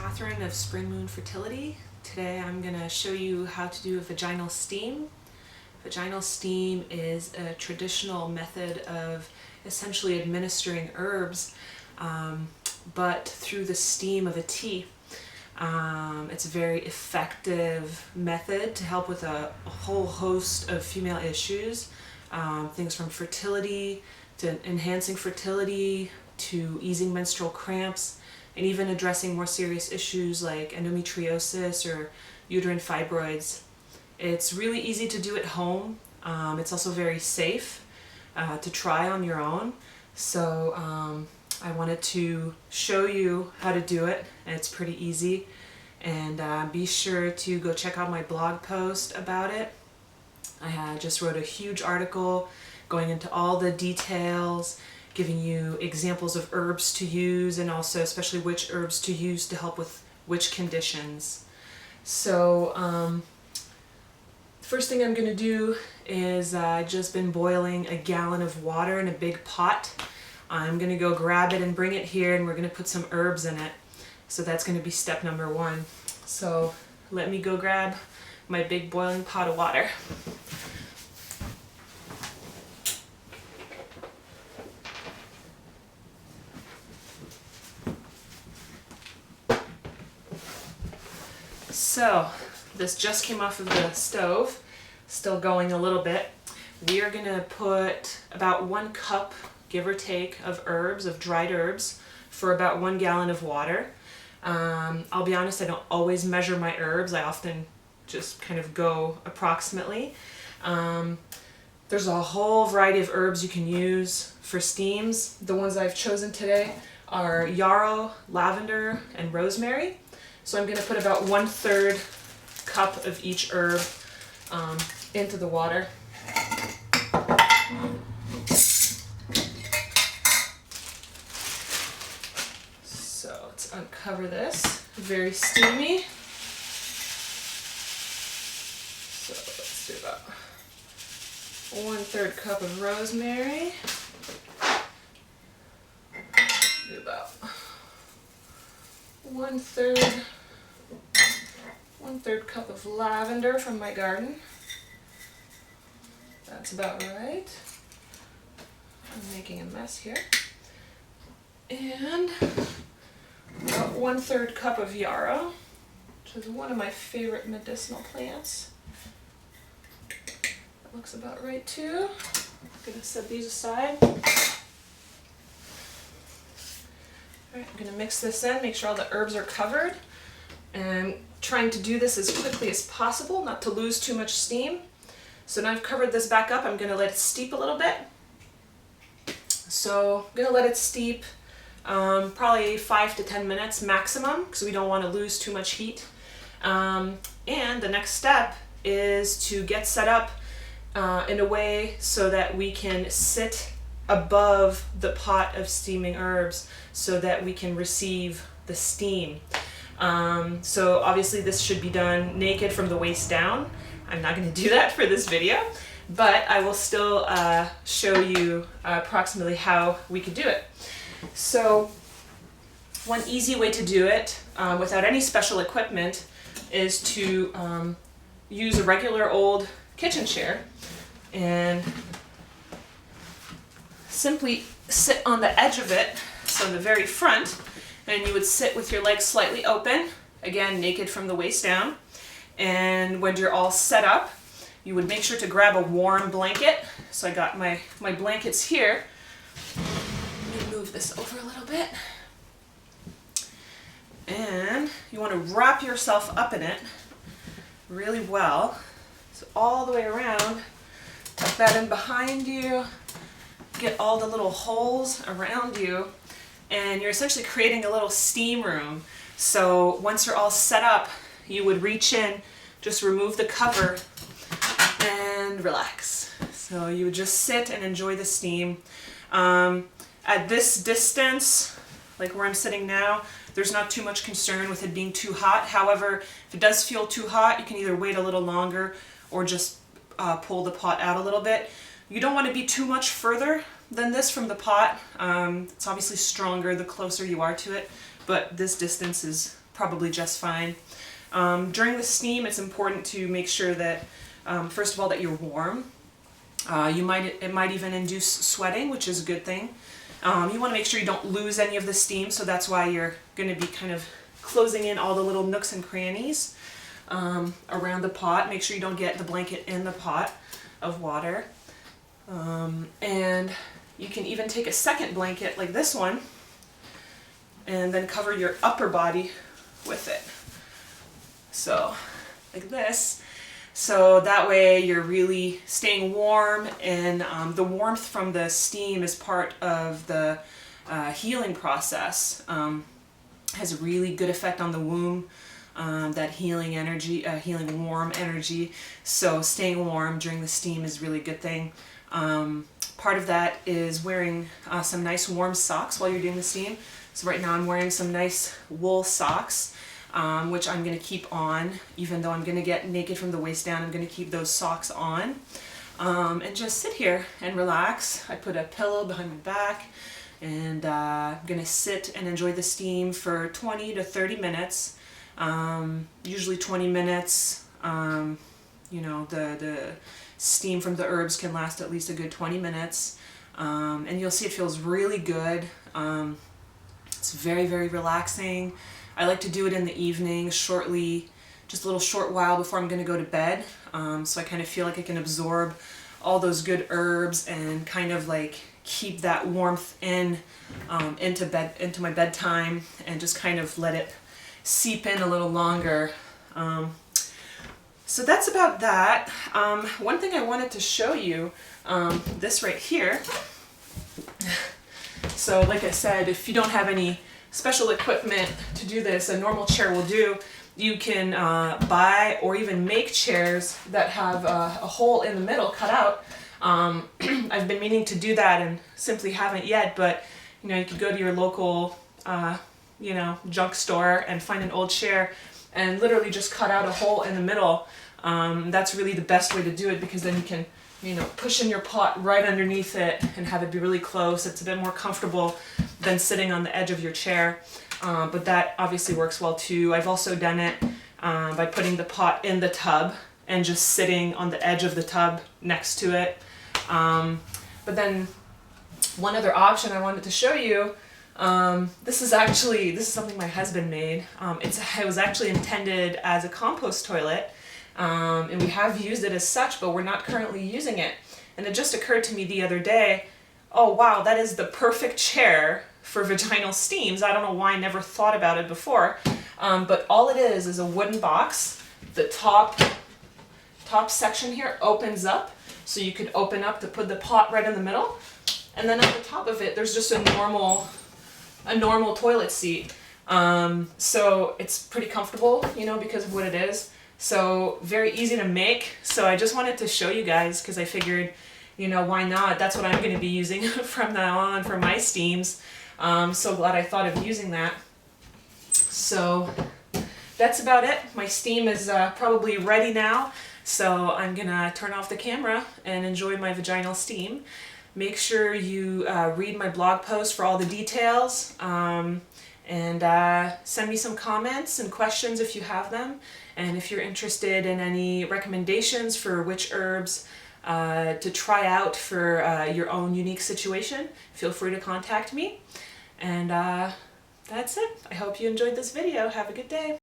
Catherine of Spring Moon Fertility. Today I'm going to show you how to do a vaginal steam. Vaginal steam is a traditional method of essentially administering herbs, but through the steam of a tea. It's a very effective method to help with a whole host of female issues, things from fertility to enhancing fertility to easing menstrual cramps, and even addressing more serious issues like endometriosis or uterine fibroids. It's really easy to do at home. It's also very safe to try on your own. So I wanted to show you how to do it. It's pretty easy. And be sure to go check out my blog post about it. I just wrote a huge article going into all the details, giving you examples of herbs to use, and also especially which herbs to use to help with which conditions. So first thing I'm going to do is I've just been boiling a gallon of water in a big pot. I'm going to go grab it and bring it here, and we're going to put some herbs in it. So that's going to be step number one. So let me go grab my big boiling pot of water. So this just came off of the stove, still going a little bit. We are going to put about 1 cup, give or take, of herbs, of dried herbs, for about 1 gallon of water. I'll be honest, I don't always measure my herbs. I often just kind of go approximately. There's a whole variety of herbs you can use for steams. The ones I've chosen today are yarrow, lavender, and rosemary. So I'm going to put about 1/3 cup of each herb into the water. So let's uncover this. Very steamy. So let's do about 1/3 cup of rosemary. Do about 1/3 cup of lavender from my garden. That's about right. I'm making a mess here. And about 1/3 cup of yarrow, which is one of my favorite medicinal plants. That looks about right too. I'm gonna set these aside. Alright, I'm going to mix this in, make sure all the herbs are covered, and trying to do this as quickly as possible, not to lose too much steam. So now I've covered this back up, I'm going to let it steep a little bit. So I'm going to let it steep probably 5 to 10 minutes maximum, because we don't want to lose too much heat. And the next step is to get set up in a way so that we can sit above the pot of steaming herbs so that we can receive the steam. So obviously this should be done naked from the waist down. I'm not going to do that for this video, but I will still show you approximately how we could do it. So one easy way to do it without any special equipment is to use a regular old kitchen chair and simply sit on the edge of it, so the very front, and you would sit with your legs slightly open, again naked from the waist down. And when you're all set up, you would make sure to grab a warm blanket. So I got my blankets here. Let me move this over a little bit. And you want to wrap yourself up in it really well. So all the way around, tuck that in behind you. Get all the little holes around you, and you're essentially creating a little steam room. So once you're all set up, you would reach in, just remove the cover, and relax. So you would just sit and enjoy the steam. At this distance, like where I'm sitting now, there's not too much concern with it being too hot. However, if it does feel too hot, you can either wait a little longer or just pull the pot out a little bit. You don't want to be too much further than this from the pot. It's obviously stronger the closer you are to it, but this distance is probably just fine. During the steam, it's important to make sure that, first of all, that you're warm. It might even induce sweating, which is a good thing. You want to make sure you don't lose any of the steam, so that's why you're going to be kind of closing in all the little nooks and crannies around the pot. Make sure you don't get the blanket in the pot of water. And you can even take a second blanket like this one and then cover your upper body with it. So, like this. So that way you're really staying warm, and the warmth from the steam is part of the healing process. Has a really good effect on the womb, that healing energy, healing warm energy. So staying warm during the steam is really a good thing. Part of that is wearing some nice warm socks while you're doing the steam. So right now I'm wearing some nice wool socks. Which I'm going to keep on. Even though I'm going to get naked from the waist down, I'm going to keep those socks on. And just sit here and relax. I put a pillow behind my back, and I'm going to sit and enjoy the steam for 20 to 30 minutes. Usually 20 minutes. You know, the steam from the herbs can last at least a good 20 minutes. And you'll see it feels really good. It's very, very relaxing. I like to do it in the evening, shortly, just a little short while before I'm going to go to bed. So I kind of feel like I can absorb all those good herbs and kind of like keep that warmth into my bedtime, and just kind of let it seep in a little longer. So that's about that. One thing I wanted to show you, this right here. So like I said, if you don't have any special equipment to do this, a normal chair will do. You can buy or even make chairs that have a hole in the middle cut out. I've been meaning to do that and simply haven't yet, but you know, you could go to your local you know, junk store and find an old chair and literally just cut out a hole in the middle. That's really the best way to do it, because then you can, you know, push in your pot right underneath it and have it be really close. It's a bit more comfortable than sitting on the edge of your chair, but that obviously works well too. I've also done it by putting the pot in the tub and just sitting on the edge of the tub next to it. But then one other option I wanted to show you, this is something my husband made. It was actually intended as a compost toilet. And we have used it as such, but we're not currently using it. And it just occurred to me the other day, oh wow, that is the perfect chair for vaginal steams. I don't know why I never thought about it before. But all it is a wooden box. The top section here opens up, so you could open up to put the pot right in the middle. And then at the top of it, there's just a normal toilet seat. So it's pretty comfortable, you know, because of what it is. So very easy to make. So I just wanted to show you guys, because I figured, you know, why not? That's what I'm going to be using from now on for my steams. So glad I thought of using that. So that's about it. My steam is probably ready now. So I'm going to turn off the camera and enjoy my vaginal steam. Make sure you read my blog post for all the details. And send me some comments and questions if you have them. And if you're interested in any recommendations for which herbs to try out for your own unique situation, feel free to contact me. And that's it. I hope you enjoyed this video. Have a good day.